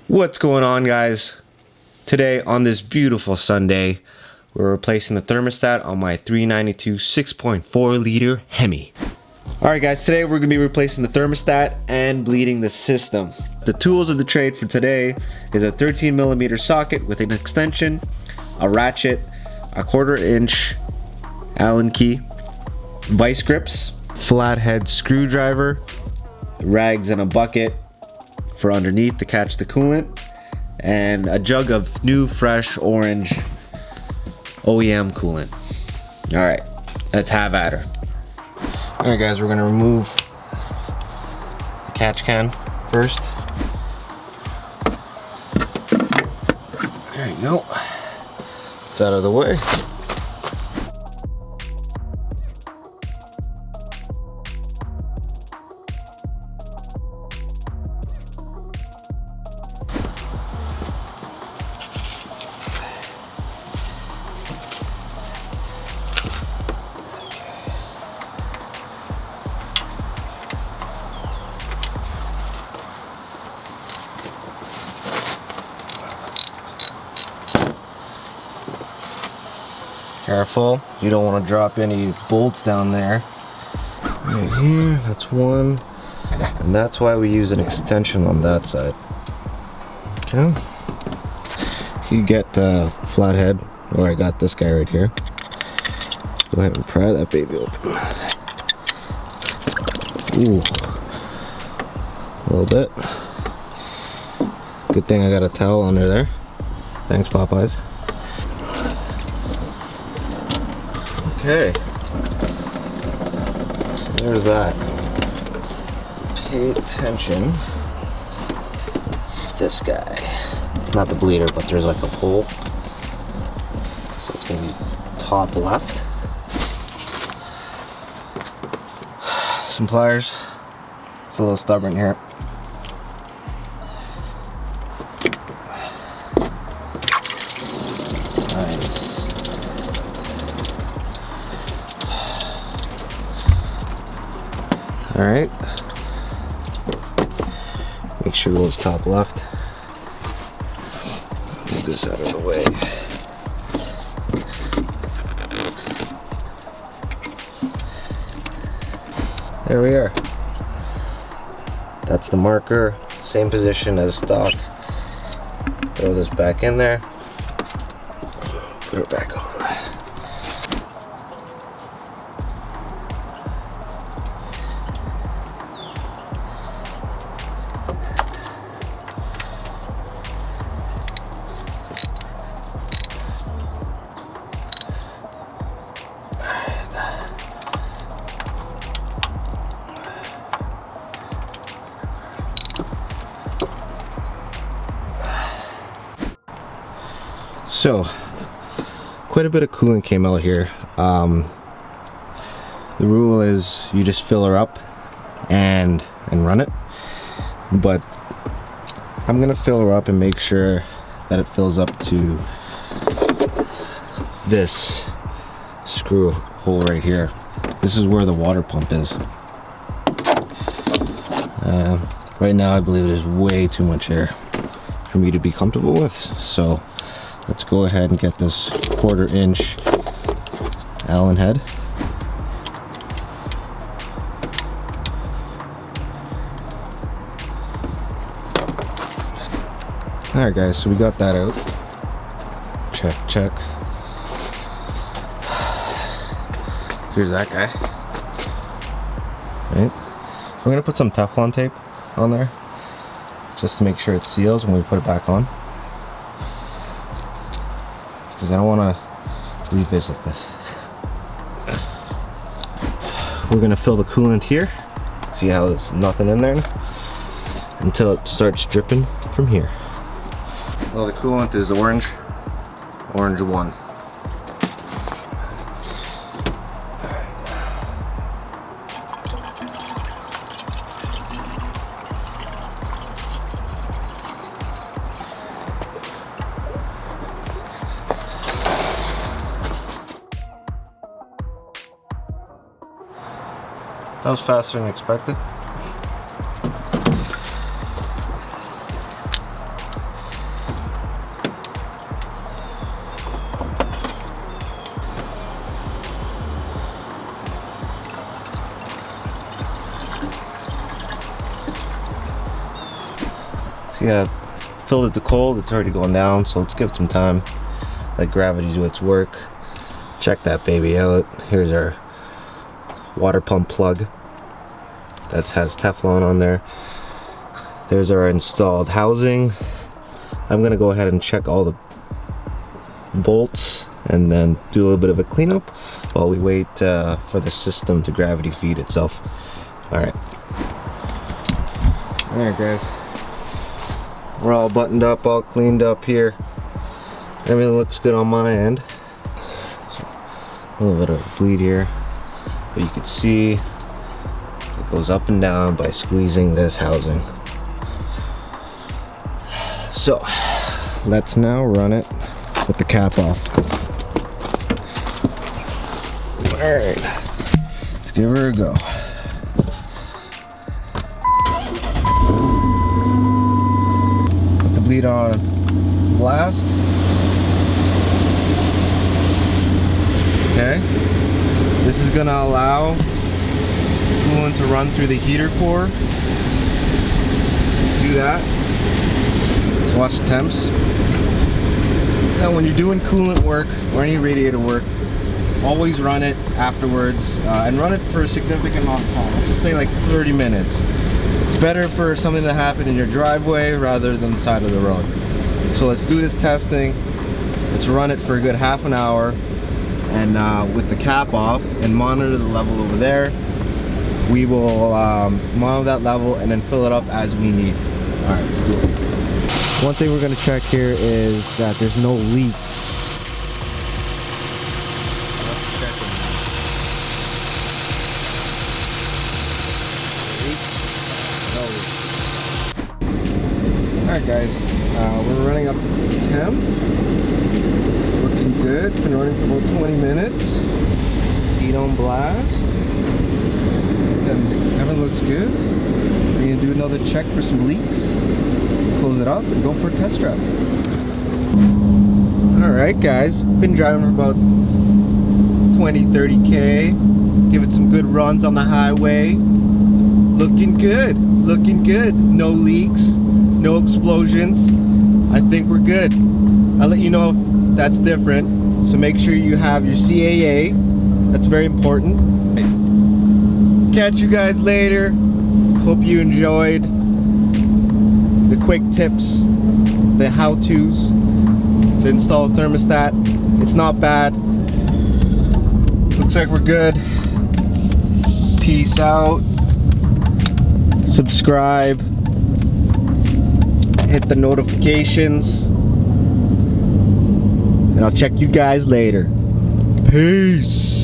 What's going on, guys? Today on this beautiful Sunday, we're replacing the thermostat on my 392 6.4 liter Hemi. Alright guys, today we're going to be replacing the thermostat and bleeding the system. The tools of the trade for today is a 13mm socket with an extension, a ratchet, a 1/4 inch Allen key, vice grips, flathead screwdriver, rags and a bucket for underneath to catch the coolant, and a jug of new fresh orange OEM coolant. Alright, let's have at her. Alright guys, we're gonna remove the catch can first. There you go. It's out of the way. Careful, you don't want to drop any bolts down there. Right here, that's one. And that's why we use an extension on that side. Okay. You get flathead, or I got this guy right here. Go ahead and pry that baby open. Ooh. A little bit. Good thing I got a towel under there. Thanks, Popeyes. Okay, so there's that. Pay attention. This guy, not the bleeder, but there's like a hole, so it's gonna be top left. Some pliers. It's a little stubborn here. Alright, make sure it goes top left. Move this out of the way. There we are. That's the marker, same position as stock. Throw this back in there, put it back on. So, quite a bit of coolant came out here. The rule is you just fill her up and run it. But I'm gonna fill her up and make sure that it fills up to this screw hole right here. This is where the water pump is. Right now I believe there's way too much air for me to be comfortable with. So let's go ahead and get this 1/4 inch Allen head. Alright guys, so we got that out. Check, check. Here's that guy. Right. We're gonna put some Teflon tape on there just to make sure it seals when we put it back on, because I don't want to revisit this. We're gonna fill the coolant here. See how there's nothing in there until it starts dripping from here. Well, the coolant is orange 1. That was faster than expected. See, I filled it to cold. It's already going down, so let's give it some time. Let gravity do its work. Check that baby out. Here's our water pump plug that has Teflon on there. There's our installed housing. I'm gonna go ahead and check all the bolts and then do a little bit of a cleanup while we wait for the system to gravity feed itself. Alright guys, we're all buttoned up, all cleaned up here. Everything looks good on my end. A little bit of a bleed here, but you can see it goes up and down by squeezing this housing. So let's now run it with the cap off. Alright, let's give her a go. Put the bleed on blast. Okay, this is gonna allow coolant to run through the heater core. Let's do that. Let's watch the temps. Now when you're doing coolant work or any radiator work, always run it afterwards and run it for a significant amount of time. Let's just say like 30 minutes. It's better for something to happen in your driveway rather than the side of the road. So let's do this testing. Let's run it for a good half an hour. And with the cap off and monitor the level over there. We will monitor that level and then fill it up as we need. All right, let's do it. One thing we're gonna check here is that there's no leaks. All right guys, we're running up to temp. Looking good. It's been running for about 20 minutes. Heat on blast. And everything looks good. We're gonna do another check for some leaks. Close it up and go for a test drive. Alright guys, been driving for about 20-30K. Give it some good runs on the highway. Looking good. Looking good. No leaks. No explosions. I think we're good. I'll let you know if that's different, so make sure you have your CAA. That's very important. Catch you guys later. Hope you enjoyed the quick tips, the how-tos to install a thermostat. It's not bad. Looks like we're good. Peace out. Subscribe. Hit the notifications. And I'll check you guys later. Peace.